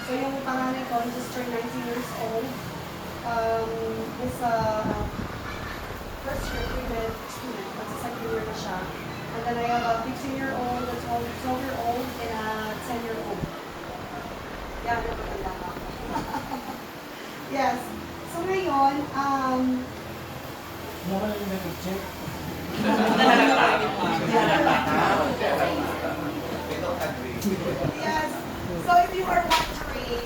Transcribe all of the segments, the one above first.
So yung panganay ko, just turned 19 years old. Is a first year pre-med student. Second year na siya. And then I have a 15-year-old, a 12-year-old, and a 10-year-old. Yeah, napaganda ka. Yes. So ngayon, Naman yung nag-check. yes. So if you are wondering,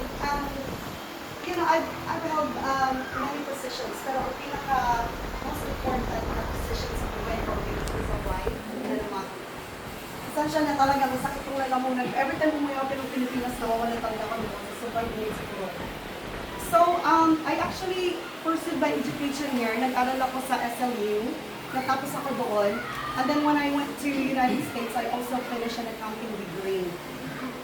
you know, I've held many positions, pero ang pinaka most important na position sa buhay ko is a wife and a mother. Essential na talaga, masakit kong lalamunan. Every time umuwi ako ng Pilipinas, nawawalan talaga ako ng sa sobrang init siguro. So, I actually pursued my education here. Nag-aral ako sa SLU. Natapos ako doon. And then when I went to United States, I also finished an accounting degree.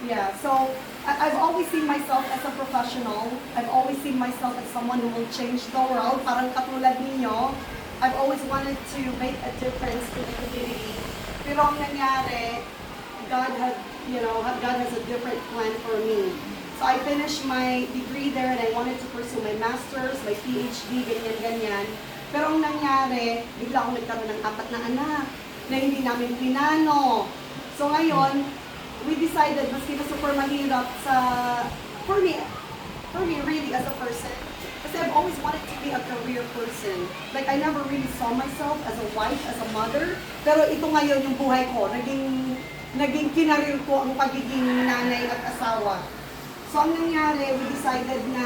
Yeah, so I've always seen myself as a professional. I've always seen myself as someone who will change the world. Parang katulad ninyo. I've always wanted to make a difference to the community. Pero ang nangyari, God has a different plan for me. So I finished my degree there and I wanted to pursue my master's, my PhD, ganyan-ganyan. Pero ang nangyari, bigla akong nagkaroon ng 4 na anak na hindi namin pinano. So ngayon, we decided, maski na super mahirap for me really as a person, kasi I've always wanted to be a career person. Like, I never really saw myself as a wife, as a mother. Pero ito ngayon yung buhay ko, naging kinarir ko ang pagiging nanay at asawa. So, ang nangyari, we decided na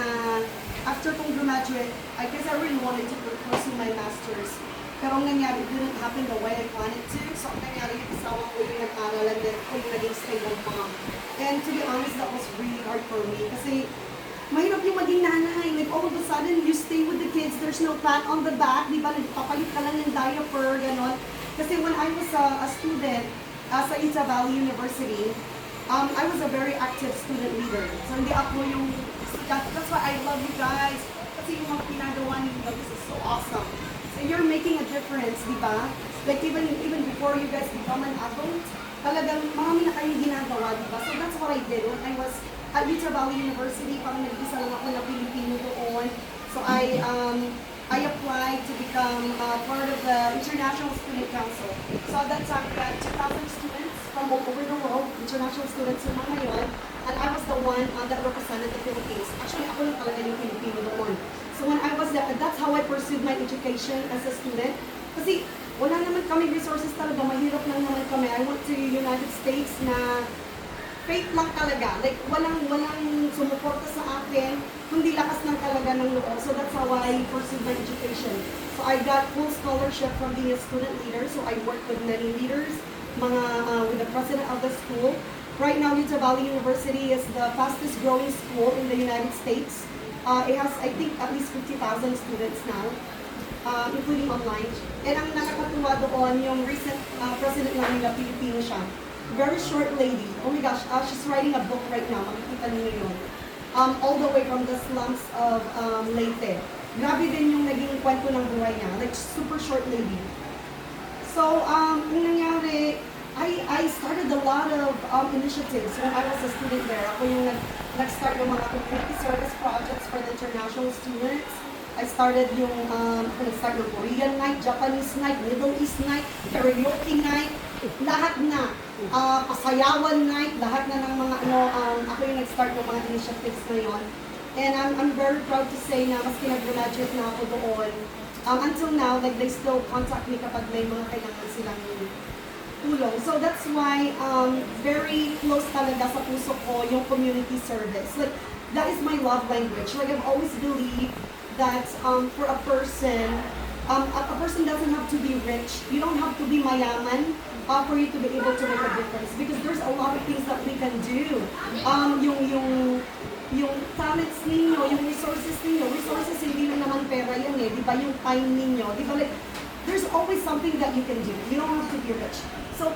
after kong graduate, I guess I really wanted to pursue my master's. Pero ang nangyari, it didn't happen the way I wanted to. So, ang nangyari, yung asawa ko yung nag-aral and then ako yung naging stay-home mom. And to be honest, that was really hard for me. Kasi, mahirap yung maging nanay. Like, all of a sudden, you stay with the kids, there's no pat on the back. Di ba, nagpapalit ka lang ng diaper, gano'n. Kasi when I was a student sa Utah Valley University, I was a very active student leader. So, hindi ako yung, that's why I love you guys. Kasi yung mga pinagawa niyo, this is so awesome. So, you're making a difference, di ba? Like, even before you guys become an adult, talagang marami na kayong ginagawa, di ba? So, that's what I did when I was at Utah Valley University. Parang nag-isa lang ako na Pilipino doon. So, I applied to become part of the International Student Council. So, at that time, we had 2,000 students from all over the world, international students yung mga yun. And I was the one that represented the Philippines. Actually, ako lang talaga yung Pilipino doon. So when I was there, that's how I pursued my education as a student. Kasi wala naman kami resources talaga, mahirap lang naman kami. I went to United States na faith lang talaga. Like, walang sumuporta sa akin, kundi lakas lang talaga ng loob. So that's how I pursued my education. So I got full scholarship from being a student leader. So I worked with many leaders, with the president of the school. Right now, Utah Valley University is the fastest growing school in the United States. It has, I think, at least 50,000 students now, including online. And ang nakakatuwa doon, yung recent president namin na Pilipino siya. Very short lady. Oh my gosh, she's writing a book right now. Makikita niyo yun. All the way from the slums of Leyte. Grabe din yung naging kwento ng buhay niya. Like, super short lady. So, ang nangyari, I started a lot of initiatives when I was a student there. Ako yung nag-start yung mga community service projects for the international students. I started yung, nag-start yung Korean night, Japanese night, Middle East night, karaoke night, lahat na. Pasayawan night, lahat na ng mga ako yung nag-start ng mga initiatives na yun. And I'm very proud to say na maski nag-graduate na ako doon. Until now, like, they still contact me kapag may mga kailangan silang tulong. So that's why very close talaga sa puso ko yung community service. Like, that is my love language. Like, I've always believed that for a person doesn't have to be rich. You don't have to be mayaman for you to be able to make a difference. Because there's a lot of things that we can do. Yung talents ninyo, yung resources ninyo, hindi lang naman pera yan eh, di ba? Yung time ninyo, di ba? Like, there's always something that you can do. You don't have to be rich. So,